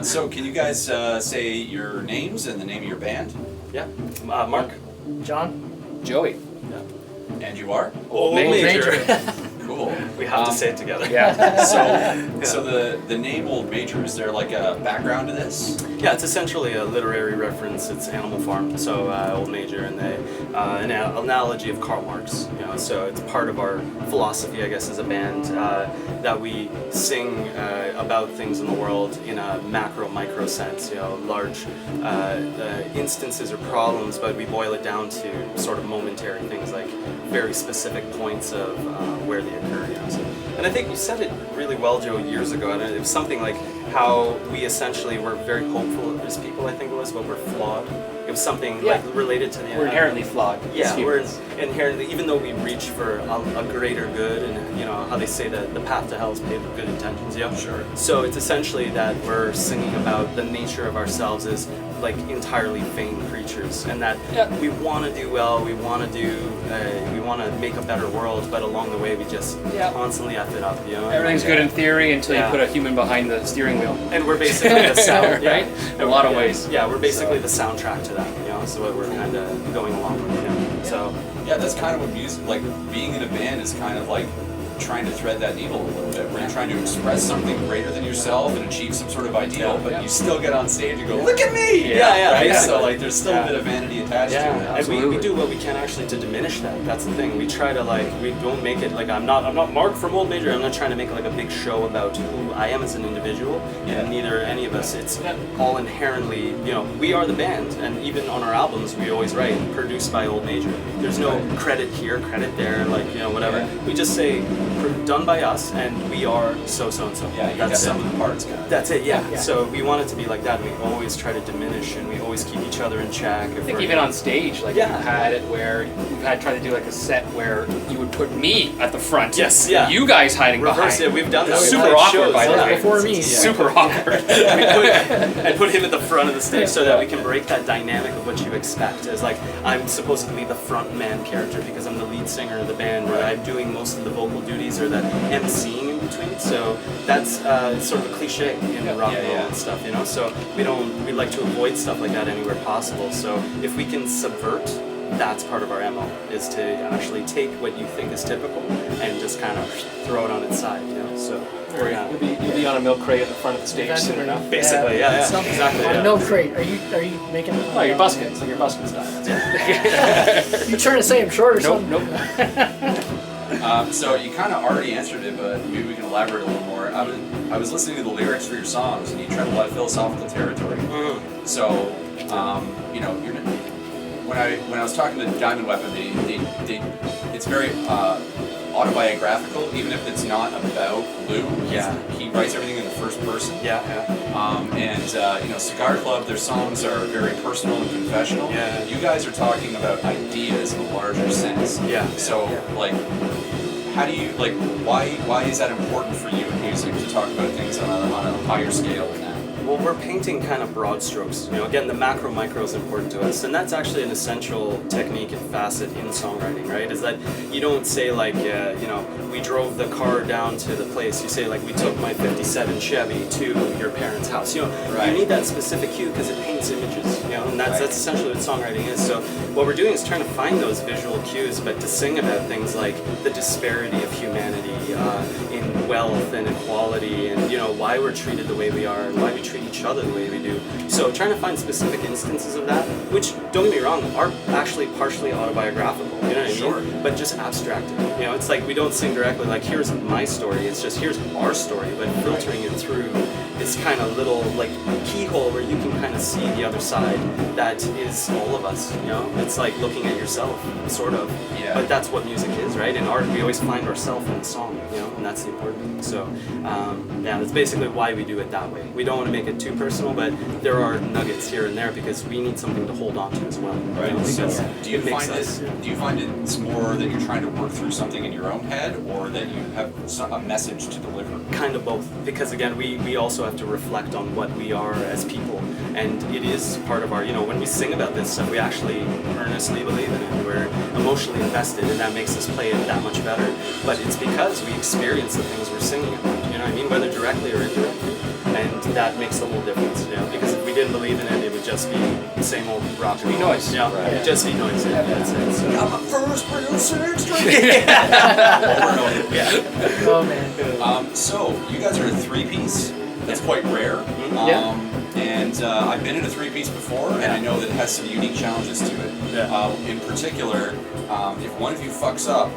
So can you guys say your names and the name of your band? Yeah. Mark. John? Joey. Yeah. And you are? Old Major. Cool. We have to say it together. Yeah. So the name Old Major, is there like a background to this? Yeah, it's essentially a literary reference. It's Animal Farm, so Old Major, and an analogy of Karl Marx. You know, so it's part of our philosophy, I guess, as a band, that we sing about things in the world in a micro sense. You know, large instances or problems, but we boil it down to sort of momentary things, like very specific points of where they occur. You know, so, and I think you said it really well, Joe, years ago. And it was something like how we essentially were very hopeful as people, I think it was, but we're flawed. It was something like related to the... We're inherently flawed. Yeah, we're inherently, even though we reach for a greater good, and you know how they say that the path to hell is paved with good intentions, yeah? Sure. So it's essentially that we're singing about the nature of ourselves as like entirely vain creatures, and that we want to do well, we want to make a better world, but along the way we just constantly F it up, you know? Everything's good in theory until you put a human behind the steering wheel. And we're basically the sound, right? In a lot of ways. Yeah, we're basically the soundtrack to that, you know? So what we're kind of going along with, you know? So yeah, that's kind of what music, like being in a band is kind of like trying to thread that needle a little bit, where you're trying to express something greater than yourself and achieve some sort of ideal, but you still get on stage and go, look at me! Right? So like there's still a bit of vanity attached to it. And we do what we can actually to diminish that. That's the thing. We try to we don't make it like I'm not Mark from Old Major. I'm not trying to make like a big show about who I am as an individual. And neither any of us. It's all inherently, you know, we are the band, and even on our albums we always write produced by Old Major. There's no credit here, credit there, like, you know, whatever. We just say done by us, and we are so and so. Yeah, that's some of the parts, kind of. That's it. Yeah. So we want it to be like that. And we always try to diminish, and we always keep each other in check. I think even on stage, like we've had it where we've had tried to do like a set where you would put me at the front. Yes. Yeah. You guys hiding behind. It. We've done that. Super awkward, by the way. Before me. Super awkward. And put him at the front of the stage so that we can break that dynamic of what you expect. As like I'm supposed to be the front man character because I'm the lead singer of the band, where I'm doing most of the vocal duties or the emceeing in between. So that's sort of a cliche in rock and roll and stuff, you know. So we like to avoid stuff like that anywhere possible. So if we can subvert, that's part of our MO, is to actually take what you think is typical and just kind of throw it on its side, you know. So you'll be on a milk crate at the front of the stage soon enough. Basically, exactly. On a milk crate. Are you making? Oh, you're busking. So you're busking stuff. You trying to say I'm short or something? Nope. So you kind of already answered it, but maybe we can elaborate a little more. I was listening to the lyrics for your songs, and you tread a lot of philosophical territory. Mm-hmm. So, you know, when I was talking to Diamond Weapon, it's very autobiographical, even if it's not about Lou. He writes everything in the first person. And you know, Cigar Club, their songs are very personal and confessional. You guys are talking about ideas in a larger sense. So like, how do you why is that important for you in music to talk about things on a higher scale than that? Well, we're painting kind of broad strokes. You know, again, the macro-micro is important to us, and that's actually an essential technique and facet in songwriting, right? Is that you don't say like, you know, we drove the car down to the place. You say like, we took my '57 Chevy to your parents' house. You know, you need that specific cue because it paints images. You know, and that's essentially what songwriting is. So what we're doing is trying to find those visual cues, but to sing about things like the disparity of humanity in wealth and equality, and you know why we're treated the way we are, and why we treat each other the way we do. So trying to find specific instances of that, which, don't get me wrong, are actually partially autobiographical, you know what I mean? But just abstracted. You know, it's like we don't sing directly like, here's my story, it's just here's our story, but filtering it through this kind of little like keyhole where you can kind of see the other side that is all of us, you know? It's like looking at yourself, sort of. But that's what music is, right? In art, we always find ourselves in the song, you know, and that's the important thing. So, that's basically why we do it that way. We don't want to make it too personal, but there are nuggets here and there because we need something to hold on to as well. Right. You know? So do you find it's more that you're trying to work through something in your own head, or that you have a message to deliver? Kind of both, because again, we also have to reflect on what we are as people, and it is part of our, you know, when we sing about this stuff, we actually earnestly believe in it. We're emotionally invested, and that makes us play it that much better. But it's because we experience the things we're singing about, you know what I mean, whether directly or indirectly. And that makes the whole difference. You know, because if we didn't believe in it, it would just be the same old rock and roll. noise. Yeah, Right. it'd just be noise. Yeah, that's it. So. Got my first real six string. Yeah. Oh man. So you guys are a three-piece. That's quite rare. Yeah. And I've been in a three-piece before, and I know that it has some unique challenges to it. Yeah. In particular, if one of you fucks up,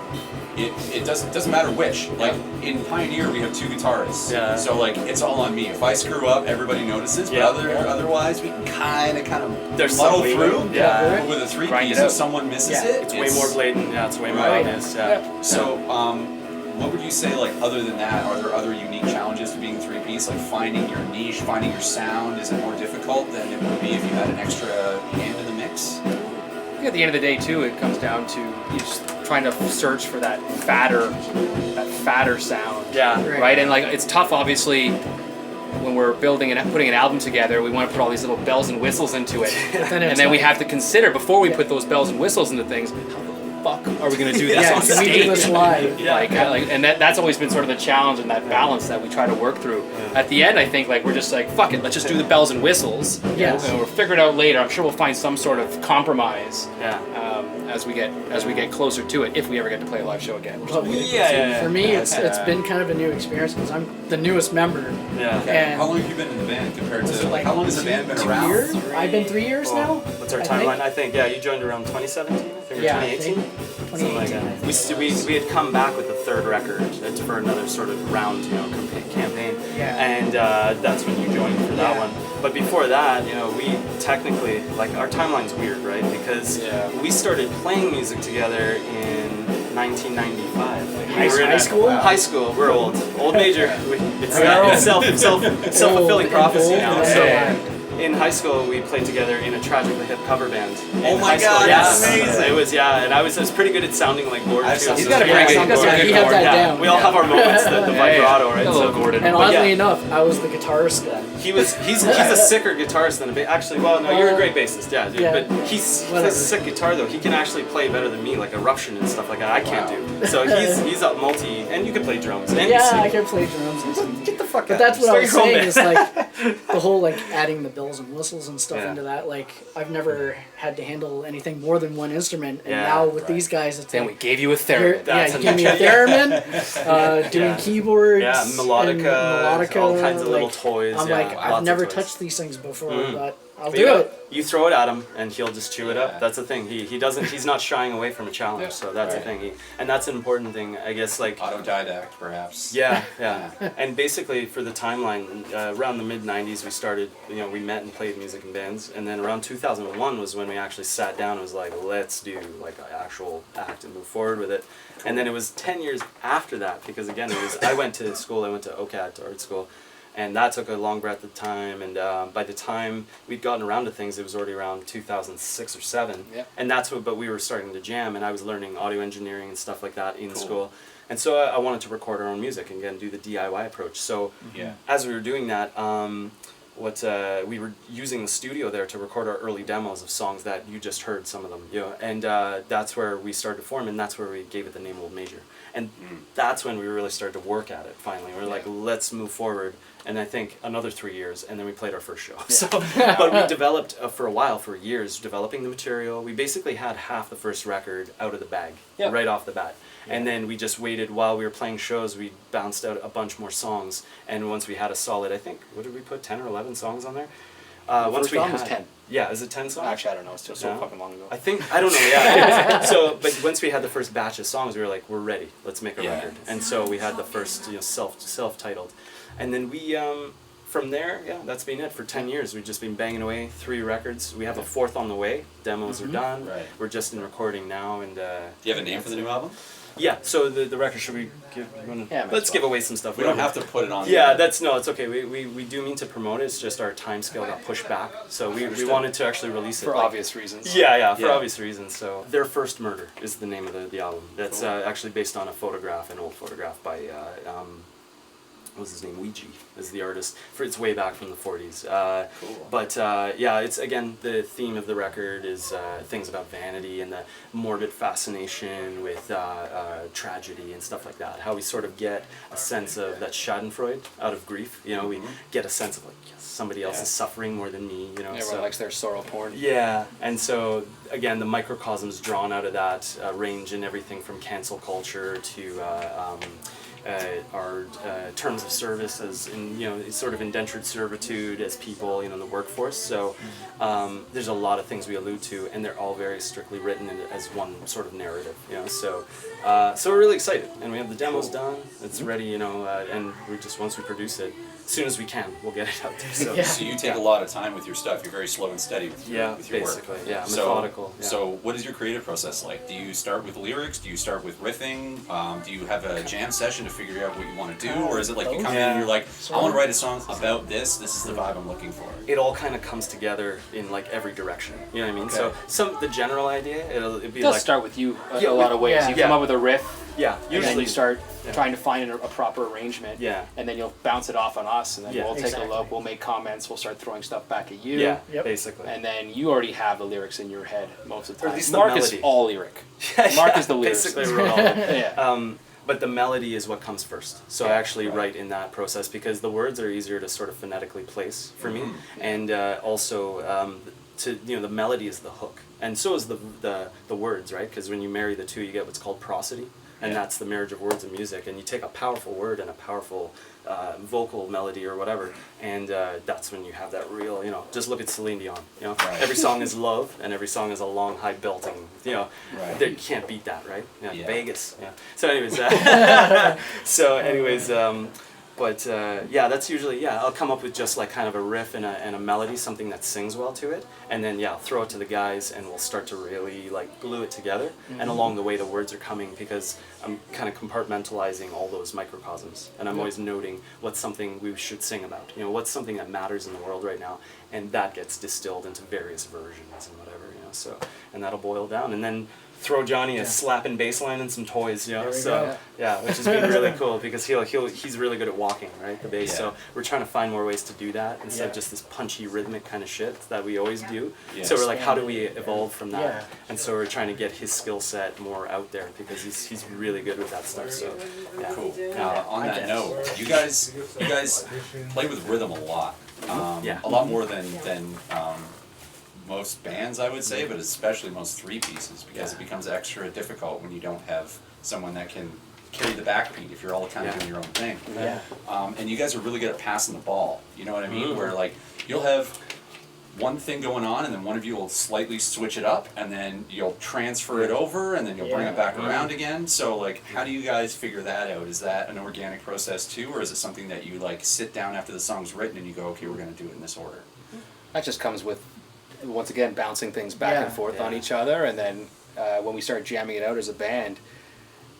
it doesn't matter which. Like in Pioneer, we have two guitarists. Yeah. So like it's all on me. If I screw up, everybody notices. But Yeah. otherwise, we can kind of There's muddle some through. wiggle. Yeah. But with a Grind three-piece, it out. if someone misses Yeah. it, It's way more blatant. Yeah, it's way more Right. obvious. Yeah. So, what would you say, like, other than that, are there other unique challenges to being three-piece? Like, finding your niche, finding your sound, is it more difficult than it would be if you had an extra hand in the mix? I think at the end of the day, too, it comes down to you just trying to search for that fatter sound. Yeah. Right? And like it's tough, obviously, when we're building and putting an album together. We want to put all these little bells and whistles into it, and then we have to consider before we put those bells and whistles into things, how the fuck are we going to do this Yeah, on can we stage? do this live? Yeah. And that's always been sort of the challenge and that balance that we try to work through. At the end, I think like we're just like, fuck it, let's just do the bells and whistles. Yes. And we'll figure it out later. I'm sure we'll find some sort of compromise Yeah. as we get closer to it, if we ever get to play a live show again. But Yeah. for me, it's been kind of a new experience because I'm the newest member. Yeah. And How long have you been in the band compared to, like, how long has the band been 2 around? years? I've been 3 years now. What's our I think. timeline? I think, yeah, you joined around 2017, I think, or Yeah, I 2018? think. Something like 2018. that. We had come back with the third record for another sort of round, campaign. Yeah. And that's when you joined for that Yeah. one. But before that, we technically, like, our timeline's weird, right? Because we started playing music together in 1995. Like, we were in High school? High school. We're old. Old major. It's We are old. self-fulfilling Old prophecy and now. old. So, Yeah. in high school, we played together in a Tragically Hip cover band. Oh In my high school. God, Yeah, that's amazing. It was, and I was pretty good at sounding like Gordon I've too. seen He's some got a great pretty songs. good You have that Yeah, down. we all have our moments, the vibrato, right? Hello, Gordon. And But oddly yeah. enough, I was the guitarist then. He's a sicker guitarist than a bass. Actually, well, no, you're a great bassist, yeah, dude. Yeah. But he plays a sick guitar though. He can actually play better than me, like Eruption and stuff like that. I can't do. So he's a multi, and you can play drums. And you Yeah, sing. I can play drums and sing. Get the fuck But out. that's what I was Start your saying own is band. like the whole like adding the bells and whistles and stuff Yeah. into that. Like I've never had to handle anything more than one instrument, and Yeah, now with these guys, it's Then we like gave you a you're- theremin. yeah, you give me a theremin, doing Yeah. keyboards, Yeah, melodica, and melodica, all kinds of little like, toys. I'm yeah, like, lots I've of never toys. touched these things before, Mm. but I'll But do it. You throw it at him, and he'll just chew it Yeah. up. That's the thing. He doesn't. He's not shying away from a challenge. Yeah. So that's Right. the thing. And that's an important thing, I guess. Like, Autodidact, perhaps. yeah. And basically, for the timeline, around the mid '90s, we started. We met and played music in bands, and then around 2001 was when we actually sat down and was like, let's do like an actual act and move forward with it. And then it was 10 years after that, because again, I went to school. I went to OCAD, to art school. And that took a long breath of time, and by the time we'd gotten around to things, it was already around 2006 or 7. Yeah. And but we were starting to jam, and I was learning audio engineering and stuff like that in school. And so I wanted to record our own music and again do the DIY approach. So Yeah. as we were doing that, we were using the studio there to record our early demos of songs that you just heard, some of them. And that's where we started to form, and that's where we gave it the name Old Major. And that's when we really started to work at it. Finally, we were like, let's move forward. And I think another 3 years, and then we played our first show. So, but we developed for a while, for years, developing the material. We basically had half the first record out of the bag, right off the bat. And then we just waited while we were playing shows. We bounced out a bunch more songs, and once we had a solid, I think, what did we put, 10 or 11 songs on there? Once first we album was had 10. Yeah, is it 10 songs? Actually, I don't know. It's still so Yeah. fucking long ago. I don't know, yeah. But once we had the first batch of songs, we were like, we're ready, let's make a Yeah. record. And so we had the first, self-titled. And then we, from there, that's been it for 10 years. We've just been banging away 3 records. We have a 4th on the way. Demos are done. Right. We're just in recording now, and Do you have a name for the new album? yeah. So the record, should we give? Yeah, Let's give away some stuff. We don't have to put it on. Yeah, it's okay. We do mean to promote it. It's just our time scale got pushed back, so we wanted to actually release it For like- obvious reasons. Yeah, for Yeah. obvious reasons. So Their First Murder is the name of the album. That's actually based on an old photograph by what was his name? Ouija is the artist. It's way back from the 40s. Cool. But yeah, it's again, the theme of the record is things about vanity and the morbid fascination with tragedy and stuff like that. How we sort of get a sense of that Schadenfreude out of grief. You know, we get a sense of like, yes, somebody else is suffering more than me. You know, Everyone likes their sorrow porn. yeah, and so again, the microcosms drawn out of that range in everything from cancel culture to our terms of service as in, you know, sort of indentured servitude as people, you know, in the workforce. So there's a lot of things we allude to, and they're all very strictly written as one sort of narrative, you know. So we're really excited, and we have the demos done. It's ready, you know, and we just once we produce it, as soon as we can, we'll get it out there. So, So you take a lot of time with your stuff. You're very slow and steady with your, with your basically, work. yeah, methodical. So what is your creative process like? Do you start with lyrics? Do you start with riffing? Do you have a jam session to figure out what you want to do? Or is it like you come in and you're like, I want to write a song about this. This is the vibe I'm looking for. It all kind of comes together in like every direction. You know what I mean? Okay. So the general idea, it'd be It does like start with you Yeah, a lot of ways. yeah. You come Yeah. up with a riff, yeah, and then usually you start Yeah. trying to find a proper arrangement. Yeah. And then you'll bounce it off on us, and then Yeah. we'll take Exactly. a look. We'll make comments. We'll start throwing stuff back at you. yeah, Yep. basically. And then you already have the lyrics in your head most of the Or at time. least the Mark is melody. all lyric. Mark is the lyricist. Basically, wrote all of it. Yeah. But the melody is what comes first. So I actually write in that process because the words are easier to sort of phonetically place for me, and also to the melody is the hook, and so is the words, right? Because when you marry the two, you get what's called prosody, and that's the marriage of words and music. And you take a powerful word and a powerful vocal melody or whatever, and that's when you have that real, just look at Celine Dion, Right. Every song is love, and every song is a long, high belting, Right. you can't beat that, right? Yeah. Vegas, So anyways, but that's usually, I'll come up with just like kind of a riff and a melody, something that sings well to it, and then I'll throw it to the guys, and we'll start to really like glue it together. And along the way, the words are coming because I'm kind of compartmentalizing all those microcosms, and I'm always noting what's something we should sing about. What's something that matters in the world right now, and that gets distilled into various versions and whatever. So, and that'll boil down, and then throw Johnny a slapping bass line and some toys, There we so go. which has been really cool because he's really good at walking, right, the bass. Yeah. So we're trying to find more ways to do that instead of Yeah. just this punchy rhythmic kind of shit that we always do. Yeah. So we're like, how do we evolve from that? Yeah. And so we're trying to get his skill set more out there because he's really good with that stuff. So Cool. On that note, you guys play with rhythm a lot. A lot more than most bands, I would say, but especially most three pieces, because it becomes extra difficult when you don't have someone that can carry the backbeat if you're all kind of doing your own thing. Yeah. And you guys are really good at passing the ball. You know what I mean? Where like you'll have one thing going on, and then one of you will slightly switch it up, and then you'll transfer it over, and then you'll bring it back around again. So like, how do you guys figure that out? Is that an organic process too, or is it something that you like sit down after the song's written and you go, okay, we're going to do it in this order? That just comes with, once again, bouncing things back and forth on each other, and then when we start jamming it out as a band,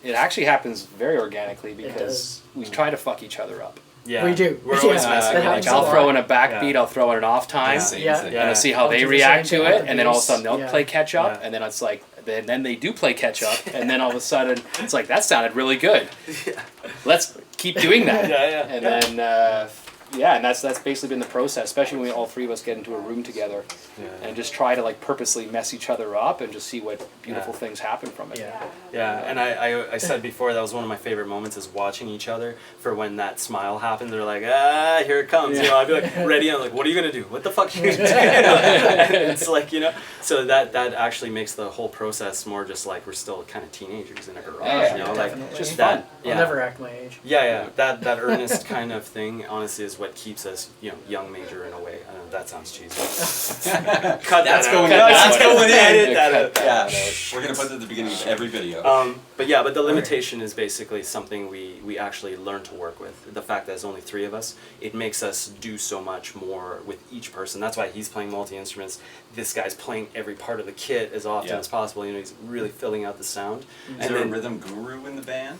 it actually happens very organically because we try to fuck each other up. yeah, We do. We're always Yeah. messing. That with happens each a I'll other. lot. throw in a backbeat, Yeah. I'll throw in an off time, Same Yeah. thing. and I'll see how I'll they do the react same to thing it, on and then all of a bass. sudden they'll Yeah. play catch up, Yeah. and then it's like, then they do play catch up, and then all of a sudden it's like, that sounded really good. Let's keep doing that. And then, and that's basically been the process, especially when all three of us get into a room together and just try to like purposely mess each other up and just see what beautiful things happen from it. Yeah. Yeah, and I said before that was one of my favorite moments is watching each other for when that smile happens. They're like, here it comes. I'd be like ready. I'm like, what are you gonna do? What the fuck are you gonna do? And it's like so that actually makes the whole process more just like we're still kind of teenagers in a garage. Like Definitely. just that. fun. I'll never act my age. That earnest kind of thing, honestly, is what keeps us, young major in a way. I know that sounds cheesy. Cut That's that going out. in. That's going in. Edit that out. Yeah, we're gonna put it at the beginning of every video. But the limitation is basically something we actually learn to work with. The fact that there's only three of us, it makes us do so much more with each person. That's why he's playing multi-instruments. This guy's playing every part of the kit as often as possible. He's really filling out the sound. Is there a rhythm guru in the band?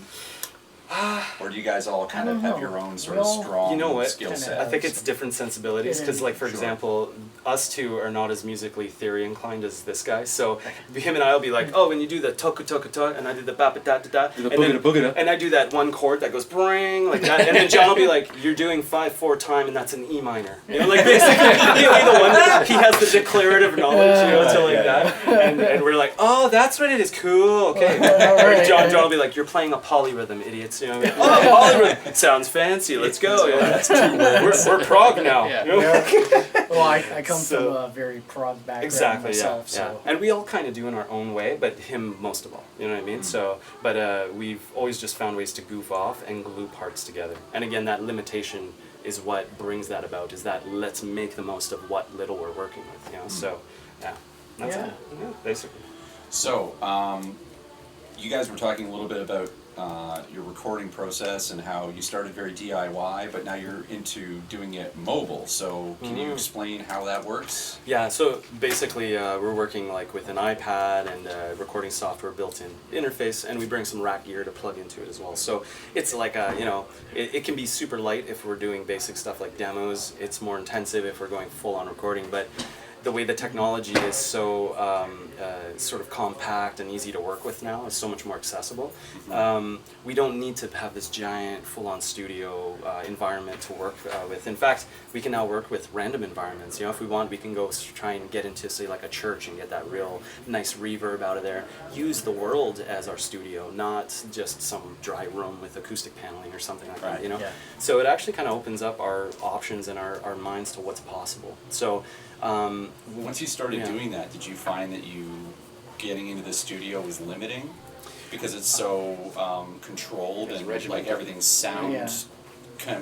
Or do you guys all kind I of don't have know. your own sort We of all- strong You know what? skill Kinda set? I think it's different sensibilities because, like, for Sure. example, us two are not as musically theory inclined as this guy. So him and I will be like, oh, when you do the toka toka ta, and I do the ba ba da da da, The and then boogada boogada. and I do that one chord that goes brang like that, and then John will be like, you're doing 5/4 time, and that's an E minor. You know, like basically he'll be the one that he has the declarative knowledge, you know, to like Yeah, that, and we're like, oh, that's what it is. Cool, okay. Or John will be like, you're playing a polyrhythm, idiots. You know, oh, polyrhythm sounds fancy. Let's go. Yeah. That's 2 words. We're prog now. Yeah. You know? Well, I come So- from a very prog background Exactly, myself, yeah, so. yeah. And we all kind of do in our own way, but him most of all. You know what I mean? So, but we've always just found ways to goof off and glue parts together. And again, that limitation is what brings that about. Is that let's make the most of what little we're working with. You know? So, yeah, that's Yeah. it. Yeah, basically. So, you guys were talking a little bit about your recording process and how you started very DIY, but now you're into doing it mobile. So, can you explain how that works? Yeah, so basically we're working like with an iPad and recording software built-in interface, and we bring some rack gear to plug into it as well. So it's like you know, it can be super light if we're doing basic stuff like demos. It's more intensive if we're going full-on recording, but the way the technology is so sort of compact and easy to work with now is so much more accessible. We don't need to have this giant full-on studio environment to work with. In fact, we can now work with random environments. You know, if we want, we can go try and get into, say, like a church and get that real nice reverb out of there. Use the world as our studio, not just some dry room with acoustic paneling or something like that, you know? Yeah. So it actually kind of opens up our options and our minds to what's possible. So Once you started Yeah. doing that, did you find that you getting into the studio was limiting? Because it's so controlled and like everything sounds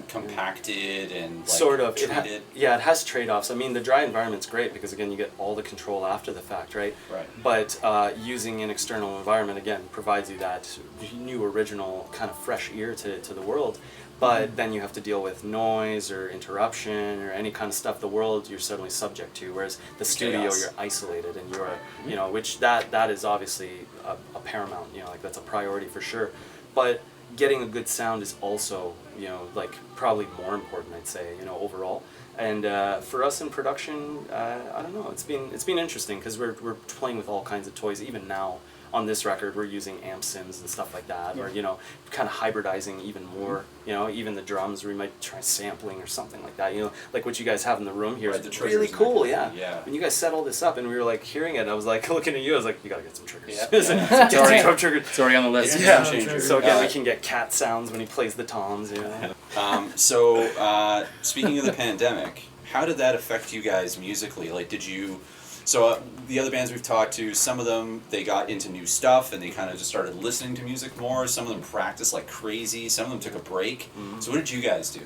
compacted and like sort of treated. it has trade-offs. I mean, the dry environment's great because again you get all the control after the fact, right? Right. But using an external environment again provides you that new original kind of fresh ear to the world. But then you have to deal with noise or interruption or any kind of stuff. The world you're suddenly subject to, whereas the studio Chaos. you're isolated and you're, you know, which that is obviously a paramount. You know, like that's a priority for sure. But getting a good sound is also, you know, like probably more important, I'd say, you know, overall. And for us in production, I don't know. It's been interesting because we're playing with all kinds of toys. Even now on this record, we're using amp sims and stuff like that, or you know, kind of hybridizing even more. You know, even the drums, we might try sampling or something like that. You know, like what you guys have in the room here Right, is the really triggers cool. and Yeah. everything, yeah. When you guys set all this up, and we were like hearing it, I was like looking at you. I was like, you gotta get some triggers. Yeah. Get some drum triggers. It's already on the list. Yeah. Changer. So again, we can get cat sounds when he plays the toms. You know. So, speaking of the pandemic, how did that affect you guys musically? Like, did you? So the other bands we've talked to, some of them they got into new stuff and they kind of just started listening to music more. Some of them practiced like crazy. Some of them took a break. So what did you guys do?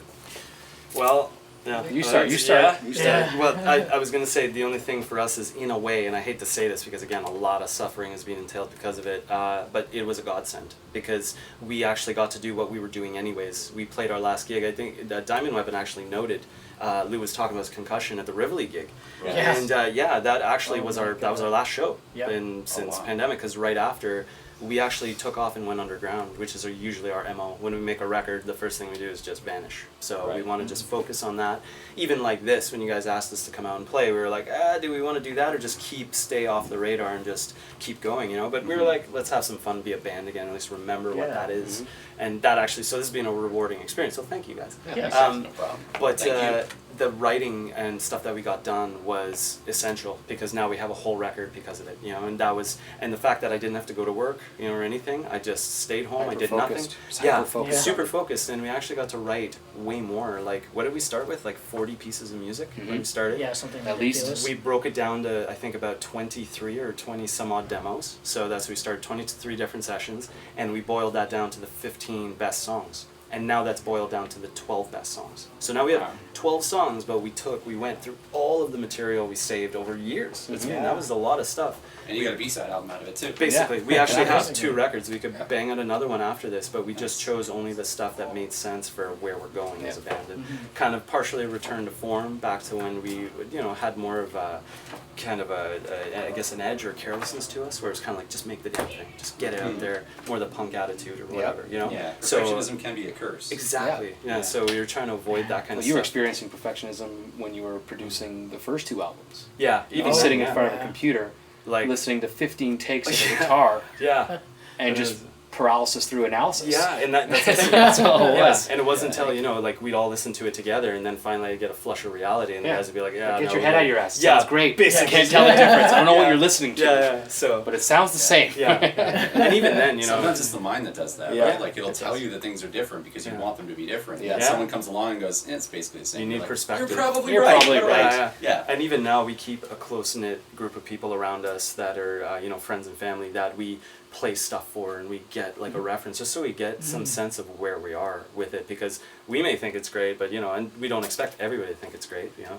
Well, yeah. You start. You start. Yeah. You start. Yeah. Well, I was going to say the only thing for us is, in a way, and I hate to say this because, again, a lot of suffering has been entailed because of it, but it was a godsend because we actually got to do what we were doing anyways. We played our last gig. I think Diamond Weapon actually noted, Lou was talking about his concussion at the Rivoli gig. Right. Yes. And yeah, that actually Oh was my our God. last show Yep. since wow. pandemic, because right after we actually took off and went underground, which is usually our MO. When we make a record, the first thing we do is just vanish. So we Right. want to just focus on that. Even like this, when you guys asked us to come out and play, we were like, do we want to do that or just stay off the radar and just keep going, you know? But we were like, let's have some fun, be a band again, at least remember what Yeah. that is. And that actually, so this has been a rewarding experience. So thank you guys. Yes. No problem. But Thank you. the writing and stuff that we got done was essential because now we have a whole record because of it, you know. And that was, and the fact that I didn't have to go to work, you know, or anything. I just stayed home. I did nothing. Hyper-focused. Yeah, Hyper-focused. super focused, and we actually got to write way more. Like, what did we start with? Like 40 pieces of music when we started. Yeah, something At least. ridiculous. We broke it down to, I think, about 23 or 20 some odd demos. So that's, we started 23 different sessions, and we boiled that down to the 15 best songs. And now that's boiled down to the 12 best songs. So now we have Wow. 12 songs, but we went through all of the material we saved over years. That was a lot of stuff. And you got a B-side album out of it too. Basically, Yeah. we actually have Basically. 2 records. We could bang out another one after this, but we just chose only the stuff that made sense for where we're going as a band, and kind of partially returned to form back to when we, you know, had more of a kind of I guess an edge or carelessness to us, where it's kind of like, just make the damn thing, just get it out there, more the punk attitude or whatever, you know. Yeah, So perfectionism can be a curse. exactly. Yeah. So we were trying to avoid that kind Well, of you were stuff. experiencing perfectionism when you were producing the first 2 albums. Yeah, Even even sitting in yeah. front of a computer, like listening to 15 takes of a guitar, yeah. and It just was- paralysis through analysis. Yeah, and that's the thing. That's all it Yeah, was. and it wasn't until, you know, like we'd all listen to it together, and then finally I'd get a flush of reality, and Yeah. the guys would be like, yeah, Get no, your we head don't- out of your ass. It Yeah, sounds great. basically. You can't tell the difference. I don't know what Yeah. you're listening to. Yeah, so But it sounds the same. yeah, and even then, you know, Sometimes it's the mind that does that, Yeah. right? Like it'll tell you that things are different because you Yeah. want them to be different. Yeah. And Yeah. someone comes along and goes, it's basically the same. You need You're like, perspective. You're probably You're right. probably you're right. Yeah. And even now, we keep a close-knit group of people around us that are, you know, friends and family that we play stuff for, and we get like a reference, just so we get some sense of where we are with it, because we may think it's great, but, you know, and we don't expect everybody to think it's great, you know.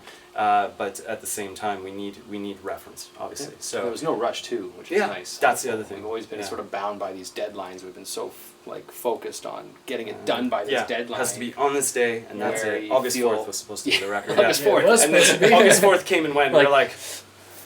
But at the same time, we need reference, obviously. So There was no rush too, which is yeah, nice. that's the other thing. We've always been Yeah. sort of bound by these deadlines. We've been so like focused on getting it done by this yeah, deadline. it has to be on this day, and that's Where it. you August feel- 4th was supposed to be the record. August yeah. 4th. It was And supposed to then be. August 4th came and went. Like- we're like,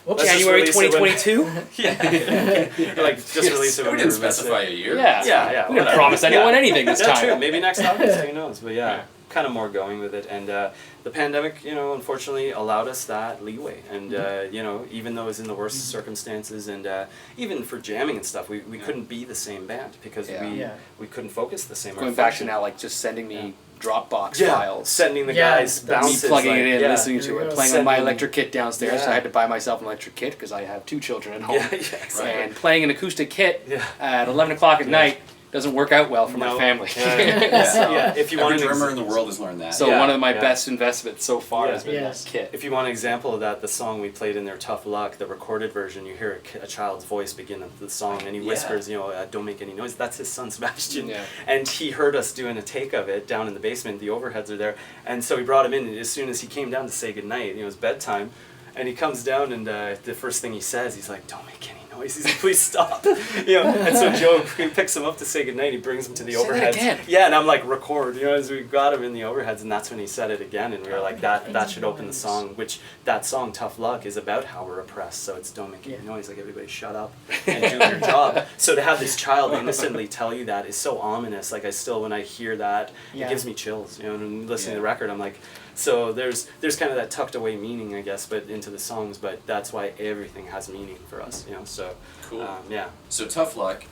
Whoops. let's just January release it when- 2022. yeah, like just release it. We when didn't we release specify it. a year. Yeah. Yeah, We didn't whatever. promise anyone Yeah. anything this Yeah, time. true. Maybe next August, who knows? But yeah, Yeah. kind of more going with it. And the pandemic, you know, unfortunately allowed us that leeway. And, you know, even though it was in the worst circumstances, and even for jamming and stuff, we couldn't be the same band because Yeah. Yeah. we couldn't focus the same. Our Going back to function. now, like just sending me Dropbox yeah, files. sending the Yeah, guys that's- Me bounces. plugging like, it in, yeah. listening to There it, you go. playing on my Sending- electric kit downstairs. So Yeah. I had to buy myself an electric kit because I have 2 children at home. Yeah, yeah, exactly. And playing an acoustic kit Yeah. at 11 o'clock at night doesn't work out well for my No. family. Yeah, yeah. So- Yeah, if you Every want an drummer ex- in the world has learned that. So Yeah, one of my yeah. best investments so far Yeah. has been Yes. that kit. If you want an example of that, the song we played in there, Tough Luck, the recorded version, you hear a child's voice begin the song, and he Yeah. whispers, you know, don't make any noise. That's his son, Sebastian. Yeah. And he heard us doing a take of it down in the basement. The overheads are there. And so we brought him in, and as soon as he came down to say goodnight, you know, it was bedtime, and he comes down, and the first thing he says, he's like, don't make any noise. He's like, please stop. You know, and so Joe picks him up to say goodnight. He brings him to the Say that overheads. again. Yeah, and I'm like, record, you know, as we got him in the overheads, and that's when he said it again, and we were like, that should open the song, which that song, Tough Luck, is about how we're oppressed, so it's don't make any noise, like everybody shut up and do your job. So to have this child innocently tell you that is so ominous, like I still, when I hear that, Yeah. it gives me chills, you know, and listening to the Yeah. record, I'm like, so there's kind of that tucked away meaning, I guess, but into the songs, but that's why everything has meaning for us, you know, so, Cool. yeah. So Tough Luck,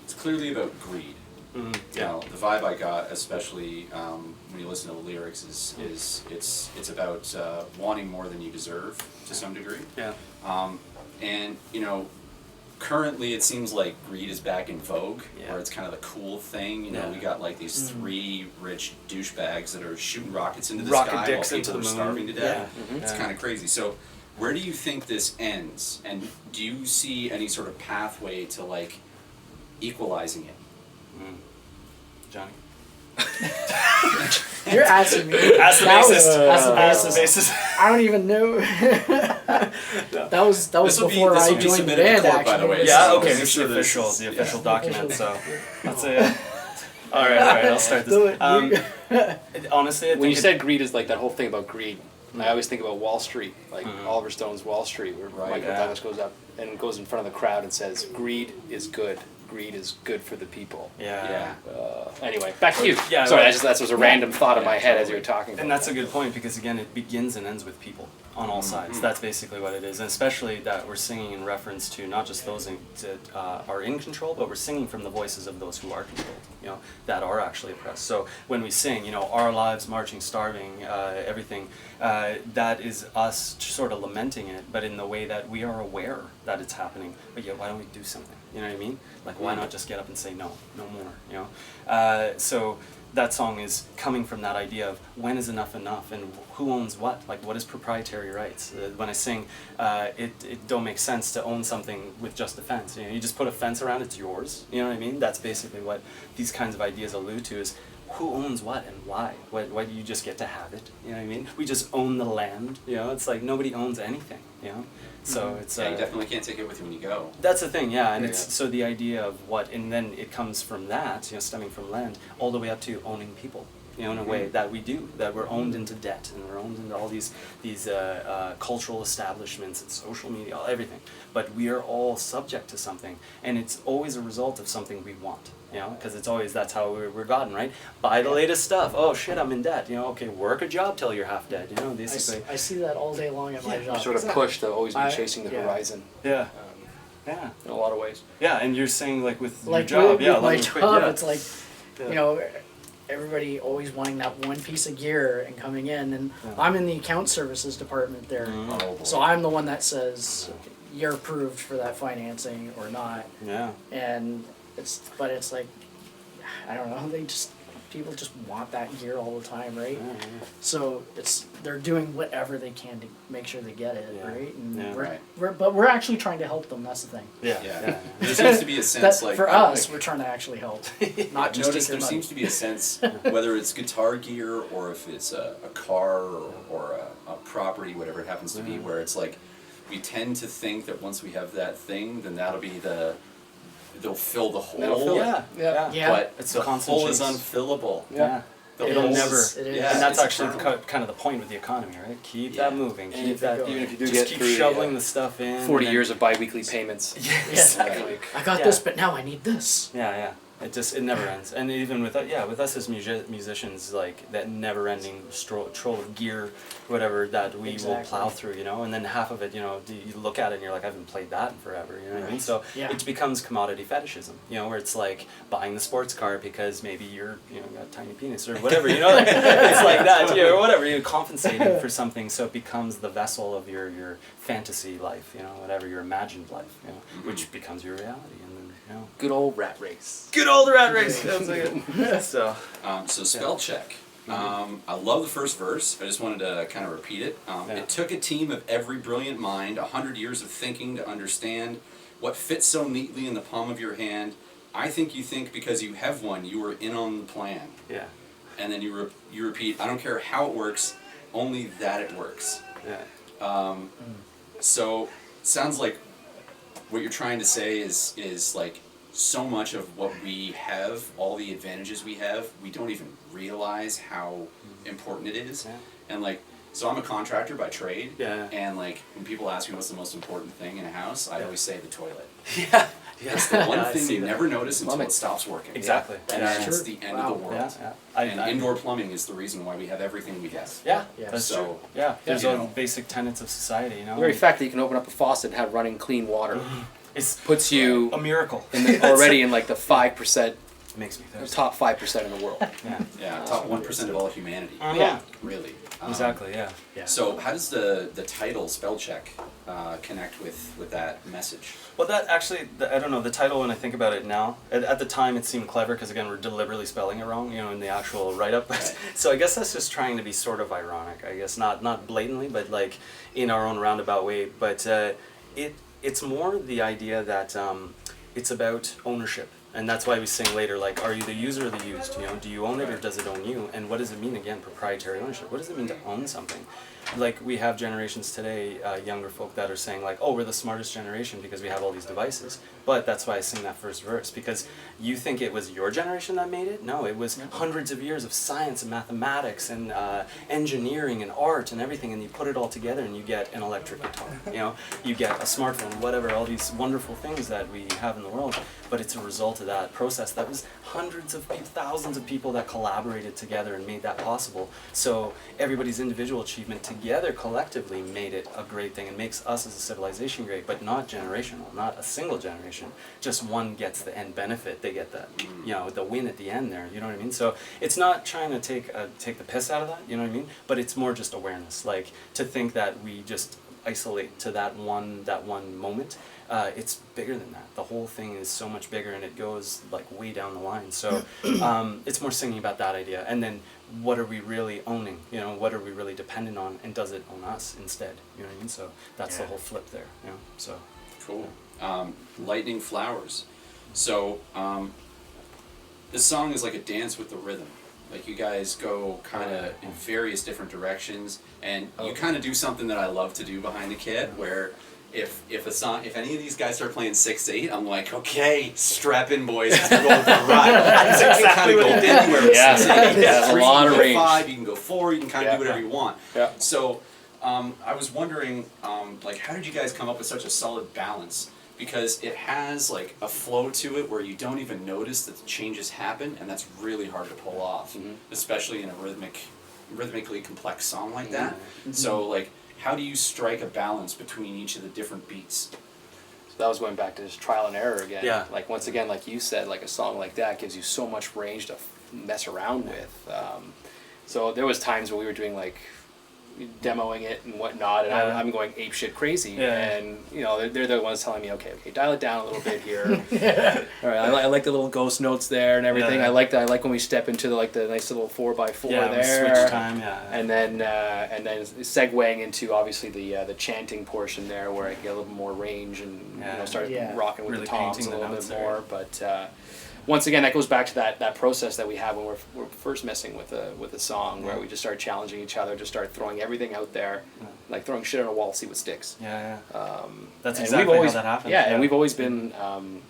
it's clearly about greed. Mhm, You know, the vibe I got, especially when you listen to the lyrics, is it's about wanting more than you deserve to some degree. Yeah. And you know, currently it seems like greed is back in vogue, Yeah. where it's kind of the cool thing. You know, Yeah. we got like these 3 rich douchebags that are shooting rockets into the Rocket sky dicks while into people the are moon. starving to death. Yeah. It's Yeah. kind of crazy. So, where do you think this ends? And do you see any sort of pathway to like equalizing it? Johnny? You're asking me. Ask the That was- bassist. ask the Ask the bassist. I don't even know. That was This will be- before this I will be joined the submitted to band. court, Actually, by the way. Yeah, So okay, this it's is the sure official, this- the official yeah. document, so that's it. Alright, I'll start Do it. this. Honestly, I think When you it- said greed is like that whole thing about greed, I always think about Wall Street, like Mhm. Oliver Stone's Wall Street, where Right, Michael yeah. Douglas goes up and goes in front of the crowd and says, "Greed is good. Greed is good for the people." yeah. Anyway, back to you. Yeah, Sorry, right. that was a random thought in my Yeah, head as you totally. were talking about And that's a that. good point, because again, it begins and ends with people on all sides. That's basically what it is, and especially that we're singing in reference to not just those that are in control, but we're singing from the voices of those who are controlled, you know, that are actually oppressed. So when we sing, you know, our lives marching, starving, everything, that is us sort of lamenting it, but in the way that we are aware that it's happening. But yeah, why don't we do something? You know what I mean? Like, why not just get up and say no more? You know, so. That song is coming from that idea of when is enough enough, and who owns what? Like, what is proprietary rights? When I sing, it don't make sense to own something with just a fence. You know, you just put a fence around, it's yours. You know what I mean? That's basically what these kinds of ideas allude to, is who owns what and why? Why do you just get to have it? You know what I mean? We just own the land. You know, it's like nobody owns anything. You know, so it's Yeah, you definitely can't take it with you when you go. that's the thing, yeah, and Yeah. it's so the idea of what, and then it comes from that, you know, stemming from land, all the way up to owning people. you know, in a way that we do, that we're owned into debt, and we're owned into all these cultural establishments and social media, everything. But we are all subject to something, and it's always a result of something we want. You know, because it's always, that's how we're gotten, right? Buy the latest stuff. Oh shit, I'm in debt. You know, okay, work a job till you're half dead. You know, basically. I see that all day long at my job. Sort of push to always be chasing the horizon. Yeah. Yeah. In a lot of ways. Yeah, and you're saying like with Like your job, with my like, job, yeah. it's like, Yeah. you know, everybody always wanting that one piece of gear and coming in, and I'm in the account services department there, Oh, boy. so I'm the one that says you're approved for that financing or not, Yeah. and it's like, I don't know, people just want that gear all the time, right? Yeah, So they're doing whatever they can to make not get it, Yeah. right? And Yeah. Right. we're actually trying to help them. That's the thing. Yeah. Yeah. There seems to be a sense like for us, we're trying to actually help, not I've just noticed take their there money. seems to be a sense, whether it's guitar gear or if it's a car or a property, whatever it happens to be, where it's like we tend to think that once we have that thing, then that'll be they'll fill the hole. That'll fill it. Yeah. Yeah. Yeah. But It's the a constant hole is chase. unfillable. Yeah. The It'll hole never. is- It is. yeah, And that's it's actually eternal. kind of the point with the economy, right? Keep Yeah. that moving. And Keep if that. you go- Even if you do Just get keep through shoveling the stuff in. 40 and years of bi-weekly payments. then- Yeah. Exactly. I got Yeah. this, but now I need this. Yeah. It never ends. And even with us as musicians, like that never-ending troll of gear, whatever that we will Exactly. plow through, you know. And then half of it, you know, you look at it and you're like, I haven't played that in forever, you know what I mean? So Yeah. it becomes commodity fetishism, you know, where it's like buying the sports car because maybe you're, you know, got a tiny penis or whatever, you know. Like, it's like that, you know, or whatever. You're compensating for something, so it becomes the vessel of your fantasy life, you know, whatever your imagined life, you know, which becomes your reality, and then, you know. Good old rat race. Good old rat race. Sounds like it. So. So spell check. I love the first verse. I just wanted to kind of repeat it. It took a team of every brilliant mind, 100 years of thinking to understand what fits so neatly in the palm of your hand. I think you think because you have one, you are in on the plan. Yeah. And then you repeat, I don't care how it works, only that it works. Yeah. So sounds like what you're trying to say is like so much of what we have, all the advantages we have, we don't even realize how important it is. Yeah. And like, so I'm a contractor by trade. Yeah. And like, when people ask me what's the most important thing in a house, I always say the toilet. Yeah. It's the one I thing see you that. never notice until Plumbing. it stops working. Exactly. And Yeah. that's Sure. the end Wow. of the world. Yeah. And indoor plumbing is the reason why we have everything we have. Yeah. Yeah. That's So, true. Yeah. There's you all know. the basic tenets of society, you know. The very fact that you can open up a faucet and have running clean water It's puts you a miracle. in the, already in like the 5%, Makes me thirsty. top 5% in the world. Yeah. Yeah, top 1% of all humanity. Yeah. Really. Exactly. Yeah. Yeah. So how does the title spell check connect with that message? Well, that actually, I don't know, the title, when I think about it now, at the time it seemed clever because, again, we're deliberately spelling it wrong, you know, in the actual write-up. Right. So I guess that's just trying to be sort of ironic, I guess. Not blatantly, but like in our own roundabout way. But it's more the idea that it's about ownership. And that's why we sing later, like, are you the user or the used? You know, do you own it or does it own you? And what does it mean, again, proprietary ownership? What does it mean to own something? Like, we have generations today, younger folk that are saying, like, oh, we're the smartest generation because we have all these devices. But that's why I sing that first verse, because you think it was your generation that made it? No, it was hundreds of years of science and mathematics and engineering and art and everything, and you put it all together and you get an electric guitar, you know? You get a smartphone, whatever, all these wonderful things that we have in the world. But it's a result of that process. That was hundreds of people, thousands of people that collaborated together and made that possible. So everybody's individual achievement together collectively made it a great thing and makes us as a civilization great, but not generational, not a single generation. Just one gets the end benefit. They get the, you know, the win at the end there, you know what I mean? So it's not trying to take the piss out of that, you know what I mean? But it's more just awareness, like to think that we just isolate to that one moment. It's bigger than that. The whole thing is so much bigger, and it goes like way down the line. So it's more singing about that idea, and then what are we really owning? You know, what are we really dependent on, and does it own us instead? You know what I mean? So that's the whole flip there. You know, so Cool. Lightning Flowers. So this song is like a dance with the rhythm. Like you guys go kind of in various different directions, and you kind of do something that I love to do behind the kit, where if any of these guys start playing 6/8, I'm like, okay, strap in, boys, it's going for a ride. That's exactly what it did. Anywhere with 6/8. Yeah, a lot of range. You can go 5, you can go 4, you can kind of do whatever you want. Yeah. So, I was wondering, like, how did you guys come up with such a solid balance? Because it has like a flow to it where you don't even notice that the changes happen, and that's really hard to pull off, especially in a rhythmically complex song like that. So, like, how do you strike a balance between each of the different beats? So that was going back to just trial and error again. Yeah. Like, once again, like you said, like a song like that gives you so much range to mess around with. So there was times where we were doing like demoing it and whatnot, and I'm going ape shit crazy, and you know they're the ones telling me, okay, dial it down a little bit here. All right, I like the little ghost notes there and everything. I like when we step into the nice little 4x4 there. Switch time, and then segueing into obviously the chanting portion there, where I get a little more range and start rocking with really the toms painting a little the bit notes more, but. Once again, that goes back to that process that we have when we're first messing with a song, where we just start challenging each other, just start throwing everything out there, like throwing shit on a wall, see what sticks. That's exactly how that happens. Yeah, and we've always been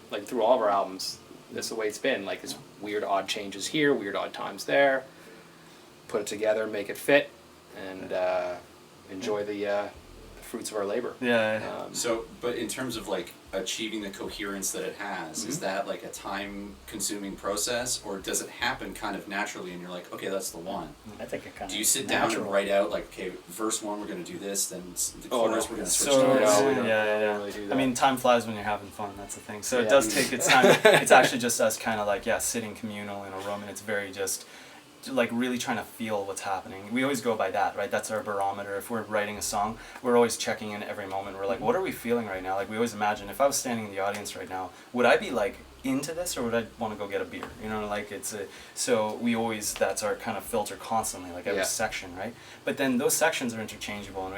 like through all of our albums, that's the way it's been. Like, this weird odd changes here, weird odd times there. Put it together, make it fit, and enjoy the fruits of our labor. So, but in terms of like achieving the coherence that it has, is that like a time-consuming process, or does it happen kind of naturally and you're like, okay, that's the one? I think it kind of. Do you sit down and write out like, okay, verse 1 we're going to do this, then the chorus we're going to switch So, to this? we don't really do that. I mean, time flies when you're having fun. That's the thing. So it does take its time. It's actually just us kind of like sitting communal in a room, and it's very just like really trying to feel what's happening. We always go by that, right? That's our barometer. If we're writing a song, we're always checking in every moment. We're like, what are we feeling right now? Like, we always imagine, if I was standing in the audience right now, would I be like into this, or would I want to go get a beer? You know, like so we always, that's our kind of filter constantly, like every section, right? But then those sections are interchangeable, and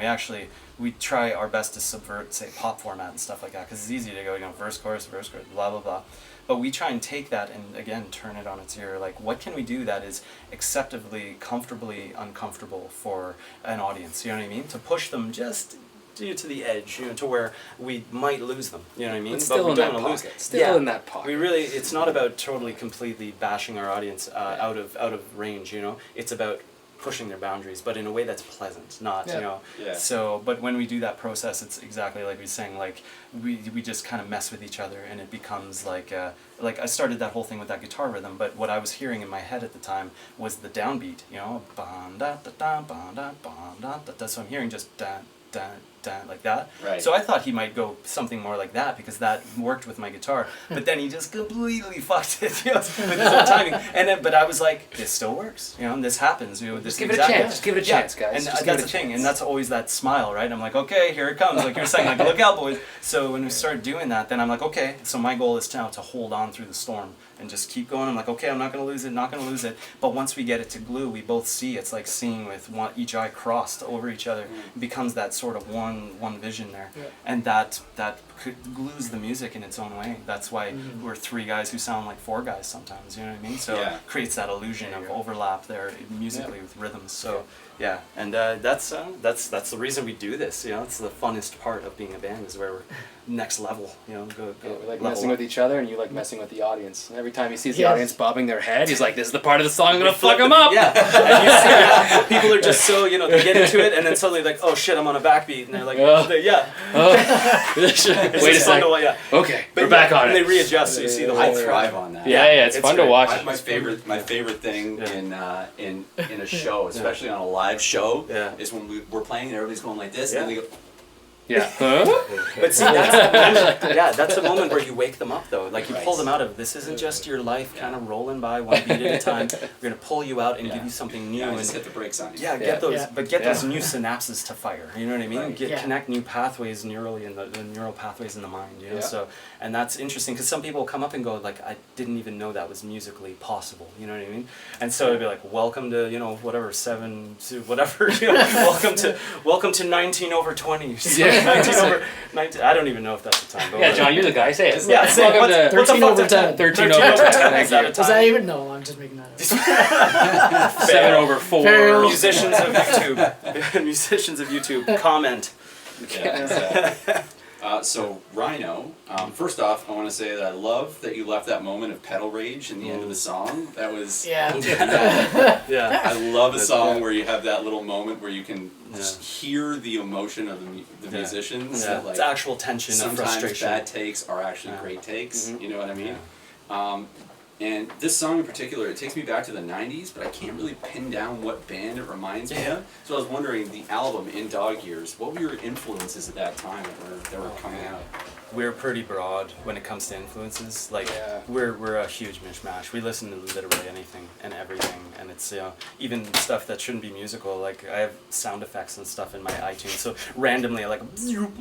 we try our best to subvert, say, pop format and stuff like that, because it's easy to go, verse, chorus, blah, blah, blah. But we try and take that and, again, turn it on its ear. Like, what can we do that is acceptably, comfortably uncomfortable for an audience? You know what I mean? To push them just to the edge, to where we might lose them. You know what I mean? But still we in don't that wanna lose pocket. it. Still in that pocket. We really, it's not about totally, completely bashing our audience out of range. It's about pushing their boundaries, but in a way that's pleasant, not So, but when we do that process, it's exactly like we was saying, like we just kind of mess with each other, and it becomes like I started that whole thing with that guitar rhythm, but what I was hearing in my head at the time was the downbeat, bam da da da bam da bam da da da. So I'm hearing just da da da like that. Right. So I thought he might go something more like that, because that worked with my guitar. But then he just completely fucked it, with his own timing. And then, but I was like, this still works, and this happens, this just give it a chance. Just give it a chance, guys. And just that's the thing, and that's always that smile, right? I'm like, okay, here it comes, like you're saying, like, look out, boys. So when we start doing that, then I'm like, okay. So my goal is now to hold on through the storm and just keep going. I'm like, okay, I'm not gonna lose it, But once we get it to glue, we both see. It's like seeing with each eye crossed over each other. It becomes that sort of one vision there, and that glues the music in its own way. That's why we're three guys who sound like four guys sometimes. You know what I mean? So it creates that illusion of overlap there musically with rhythms. So and that's the reason we do this. It's the funnest part of being a band, is where we're next level. We like messing with each other, and you like messing with the audience. And every time he sees the audience bobbing their head, he's like, "This is the part of the song I'm gonna fuck them up." Yeah, and you see, people are just so they get into it, and then suddenly like, "Oh shit, I'm on a backbeat," and they're like, Wait a second. Okay, we're back on it. And they readjust, so you see the whole I thrive on that. Yeah, it's fun to watch. My favorite thing in a show, especially on a live show, is when we're playing and everybody's going like this, and then they go. But see, that's the moment where you wake them up, though. Like, you pull them out of, this isn't just your life kind of rolling by one beat at a time. We're going to pull you out and give you something new. And and just hit the brakes on you. Get those new synapses to fire. You know what I mean? Connect new pathways neurally in the neural pathways in the mind. So, and that's interesting, because some people come up and go like, I didn't even know that was musically possible. You know what I mean? And so it'd be like, welcome to whatever 7 to whatever. Welcome to 19 over 20. 19 over 19. I don't even know if that's the time. But John, you're the guy. Say it. Welcome to 13 over 10. 13 over 10. Does that even? No, I'm just making that up. 7 over 4. Fail. Musicians of YouTube, comment. So Rhino, first off, I want to say that I love that you left that moment of pedal rage in the end of the song. That was Yeah. Yeah. I love a song where you have that little moment where you can just hear the emotion of the musicians. Yeah. That, like, It's actual tension and sometimes frustration. bad takes are actually great takes. Mhm. You know what I mean? And this song in particular, it takes me back to the 90s, but I can't really pin down what band it reminds me of. So I was wondering, the album, In Dog Years, what were your influences at that time that they were coming out? We're pretty broad when it comes to influences. Like, Yeah. we're a huge mishmash. We listen to literally anything and everything, and it's even stuff that shouldn't be musical. Like, I have sound effects and stuff in my iTunes, so randomly like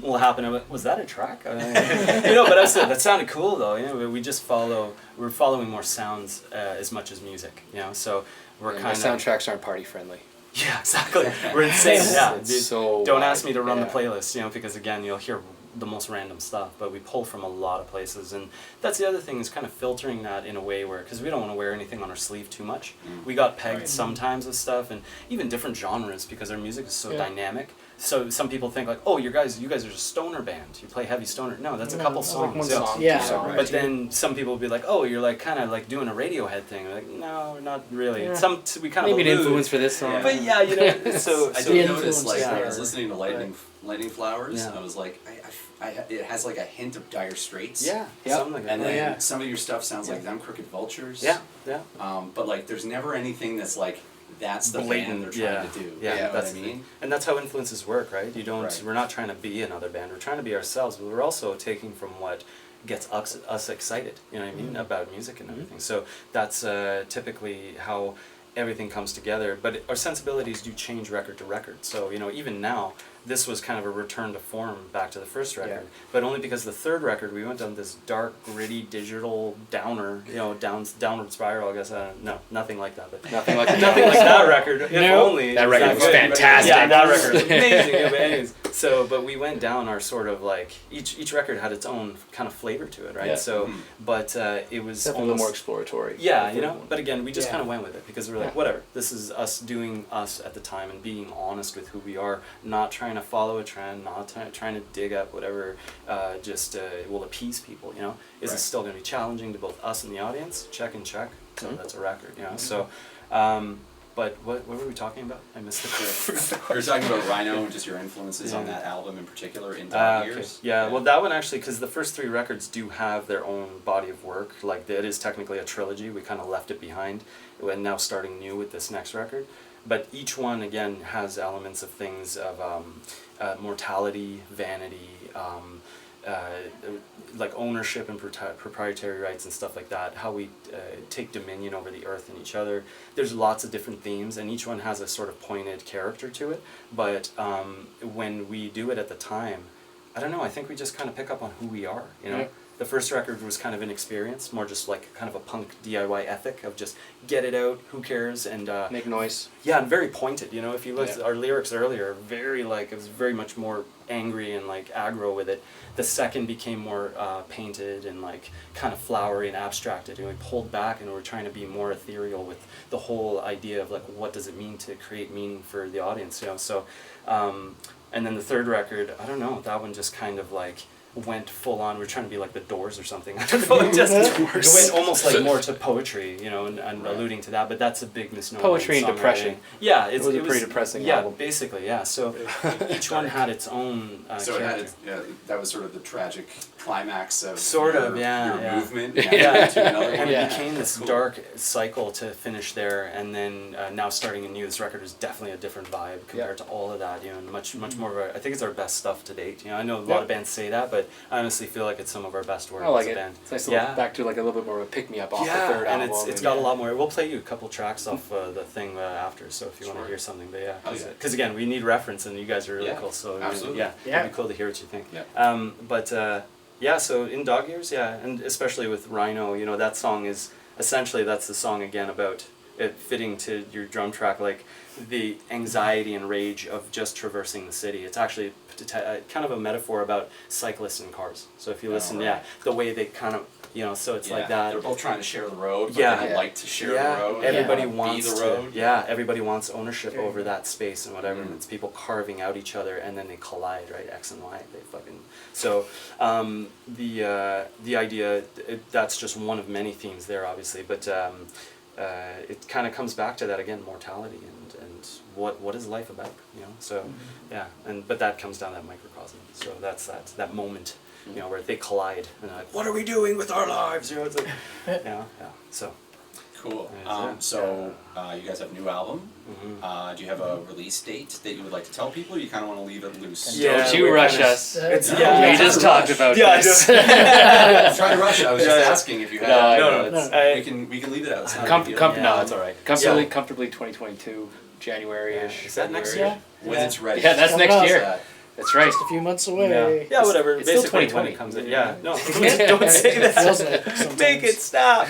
will happen. I'm like, was that a track? But that sounded cool though. We just we're following more sounds as much as music. So we're My kind of soundtracks aren't party friendly. Yeah, exactly. We're insane. Yeah. It's so Don't wide. ask me to run the Yeah. playlist, because again, you'll hear the most random stuff, but we pull from a lot of places, and that's the other thing, is kind of filtering that in a way where, because we don't want to wear anything on our sleeve too much. We got pegged sometimes with stuff, and even different genres, because our music is so dynamic. So some people think like, oh, you guys are just a stoner band. You play heavy stoner. No, that's a couple songs. one song, Yeah. two songs. But then some people will be like, oh, you're like kind of like doing a Radiohead thing. We're like, no, not really. Yeah. We kind of Maybe an allude. influence for this song. Yeah. But yeah, so I The did notice, influence like, when I there. was listening to Lightning Flowers, Yeah. I was like, it has like a hint of Dire Straits. yeah, Yep. something like that. And then Yeah. some of your stuff sounds like Them Crooked Vultures. Yeah. But like, there's never anything that's like, that's the band they're trying to do. Yeah, you know that's what I mean? and that's how influences work, right? You don't. Right. We're not trying to be another band. We're trying to be ourselves, but we're also taking from what gets us excited. You know what I mean, about music and everything. So that's typically how everything comes together. But our sensibilities do change record to record. So even now, this was kind of a return to form back to the first record, but only because the third record we went down this dark, gritty, digital downer, downward spiral. I guess no, nothing like that. But Nothing like nothing like that record. If only That record was exactly. fantastic. Yeah, that record was amazing. But anyways, but we went down our sort of like each record had its own kind of flavor to it, right? Yeah. So, but it was Definitely a little more exploratory. yeah, The third one. But again, we just Yeah. kind of went with it because we were like, whatever. This is us doing us at the time and being honest with who we are, not trying to follow a trend, not trying to dig up whatever will appease people. Is it Right. still going to be challenging to both us and the audience? Check. So that's a record. So, but what were we talking about? I missed the question. We were talking about Rhino and just your influences on that album in particular, In Dog Okay. Years. Yeah, well, that one actually, because the first three records do have their own body of work. Like, it is technically a trilogy. We kind of left it behind, and now starting new with this next record. But each one, again, has elements of things of mortality, vanity, like ownership and proprietary rights and stuff like that, how we take dominion over the earth and each other. There's lots of different themes, and each one has a sort of pointed character to it. But when we do it at the time, I don't know, I think we just kind of pick up on who we are, Yeah. The first record was kind of an experience, more just like kind of a punk DIY ethic of just get it out, who cares, and Make noise. yeah, and very pointed. If you look at Yeah. our lyrics earlier, it was very much more angry and like aggro with it. The second became more painted and like kind of flowery and abstracted, and we pulled back and we're trying to be more ethereal with the whole idea of like what does it mean to create meaning for the audience, So, and then the third record, I don't know, that one just kind of like went full on. We're trying to be like the Doors or something. I don't know, it went almost like more to poetry, and alluding to that. But that's a big misnomer. Poetry in and depression. songwriting. Yeah, It was a pretty depressing yeah, album. basically, yeah. So each one had its own So it character. had that was sort of the tragic climax of Sort of, your yeah. movement. Yeah. To another And one. it became this Cool. dark cycle to finish there, and then now starting anew. This record is definitely a different vibe compared to all of that. And much more of a. I think it's our best stuff to date. I know a lot of bands say that, but I honestly feel like it's some of our best work I like as a it. band. It's nice to look back to like a little bit more of a pick me up off the third and album. it's got a lot more. We'll play you a couple tracks off the thing after, so if you want to hear something. But yeah, Oh, yeah. because again, we need reference, and you guys are really Yeah, cool. So absolutely. yeah, Yeah. it'd be cool to hear what you think. Yeah. But yeah, so in Dog Years, and especially with Rhino, that song is essentially that's the song again about it fitting to your drum track, like the anxiety and rage of just traversing the city. It's actually kind of a metaphor about cyclists and cars. So if you listen, right. the way they kind of You know, so it's Yeah, like that. They're both trying to share the road, but Yeah. they don't like to share Yeah, the road. everybody They don't wants be the to. road. Yeah, everybody wants ownership There you over go. that space and whatever, and it's people carving out each other, and then they collide, right? X and Y, they fucking. So the idea that's just one of many themes there, obviously, but it kind of comes back to that again, mortality and what is life about, you know? So yeah, but that comes down to that microcosm. So that's that moment. You know, where they collide and they're like, what are we doing with our lives? You know, it's like, yeah. So, Cool. Yeah. So you guys have a new album. Do you have a release date that you would like to tell people? Or you kind of want to leave it loose. Yeah, Don't you we're rush kinda- us. it's No, yeah. We yeah. just talked about Yeah, I this. I'm trying to rush it. I was just Yeah. asking if you had. No, we can leave it out. It's not a big deal. No, it's all right. Comfortably 2022, January-ish. Is that next Yeah. year? When it's ready. Yeah, that's Coming next up. year. That's right. Just a few months away. Yeah, whatever. It's still Basically, 2020. when it comes in. Yeah, no, Yeah. don't say It feels like that. sometimes. Make it stop.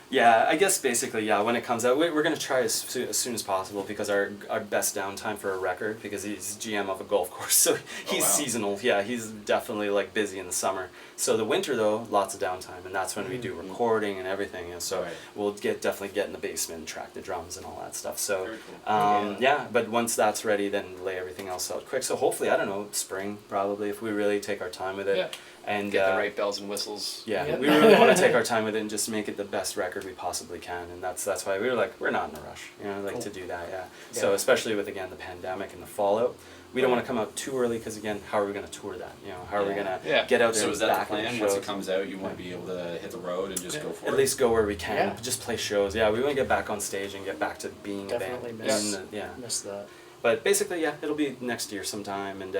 Yeah, I guess basically, yeah, when it comes out, we're going to try as soon as possible because our best downtime for a record, because he's GM of a golf course, so he's wow. seasonal. Yeah, he's definitely like busy in the summer. So the winter though, lots of downtime, and that's when we do recording and everything. And so Right. we'll definitely get in the basement and track the drums and all that stuff. So Very cool. yeah, but once that's ready, then lay everything else out quick. So hopefully, I don't know, spring probably if we really take our time with it. Yeah. And Get the right bells and whistles. yeah, Yep. we really want to take our time with it and just make it the best record we possibly can, and that's why we were like, we're not in a rush, you know, like Cool. to do that, yeah. So especially with again the pandemic and the fallout, we don't want to come out too early because again, how are we going to tour that? You know, how are we going to Yeah. get out there? So and is that back the in plan? shows? Once it comes out, you want to be able to hit the road and just go for At it? least go where we can, Yeah. just play shows. Yeah, we want to get back on stage and get back to being Definitely a band. miss- Yeah, Miss that. but basically, yeah, it'll be next year sometime, and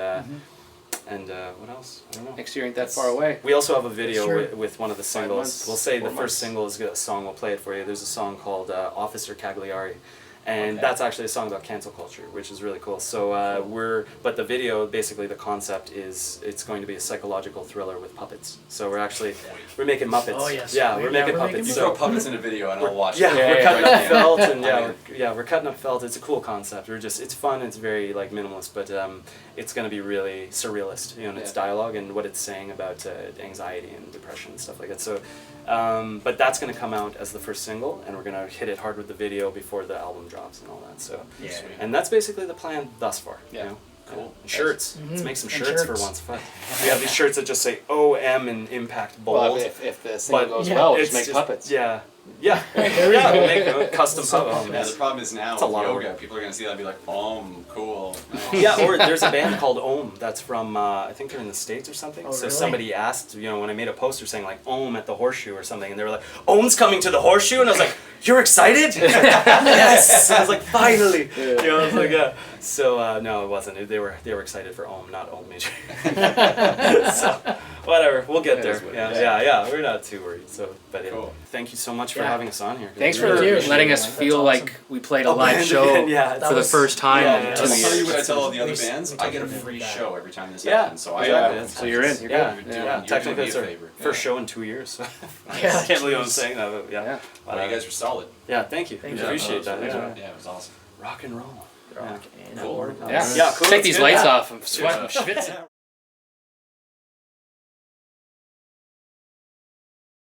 what else? I don't know. Next year ain't that far away. We also have a video Sure. with one of the 5 singles. months, We'll say 4 the months. first single is a song. We'll play it for you. There's a song called Officer Cagliari, and Okay. that's actually a song about cancel culture, which is really cool. So but the video, basically the concept is it's going to be a psychological thriller with puppets. So we're making Muppets. Oh, yes. Yeah, Yeah, we're making we're puppets. making You So throw puppets in a video and I'll watch yeah, it. we're yeah, cutting right up now. felt and I'm we're cutting up felt. It's a cool concept. It's fun. It's very like minimalist, but it's gonna be really surrealist, you know, in its Yeah. dialogue and what it's saying about anxiety and depression and stuff like that. So, but that's gonna come out as the first single, and we're gonna hit it hard with the video before the album drops and all that. So, Yeah. Sweet. and that's basically the plan thus far. Yeah. You know? Cool. And shirts. Let's Mhm. make some And shirts for shirts. once. Fuck. We have these shirts that just say OM and impact bold. Well, if the single But goes yeah, well, it's just make puppets. Yeah. Yeah. There we yeah. go. We'll make custom puppets. Yeah, the problem is now It's a with lot of yoga, work. people are going to see that and be like, cool. Yeah, or there's a band called Ohm that's from I think they're in the States or something. Oh, so really? somebody asked, you know, when I made a poster saying like Ohm at the Horseshoe or something, and they were like, Ohm's coming to the Horseshoe, and I was like, you're excited? Yes. I was like, finally. You know, I was like, so no, it wasn't. They were excited for Ohm, not Ohm Major. So whatever, we'll get That there. is what it Yeah, is. yeah, we're not too worried. So, but yeah, Cool. thank you so much for Yeah. having us on here. Thanks We for really appreciate letting it. us That's feel awesome. like we played a A live band show again, yeah, That for the was- first time yeah, in yeah. 2 I'll tell you years. what I tell all the other We- bands. we I get a talked about free that. show every time this Yeah, happens. So I exactly. So you're in. You're Yeah, good. yeah. You're doing Technically, me it's a our favor. first Yeah. show in 2 years. So. Yeah, I can't believe I'm jeez. saying that, but yeah. Yeah. Well, you guys were solid. Yeah, thank you. Thank We you. appreciate that. Yeah, Yeah. yeah, it was awesome. Rock and roll. Rock and Cool. roll. Yeah. Yeah, cool. Take these Good. lights Yeah. off. I'm sweating. I'm schwitzing.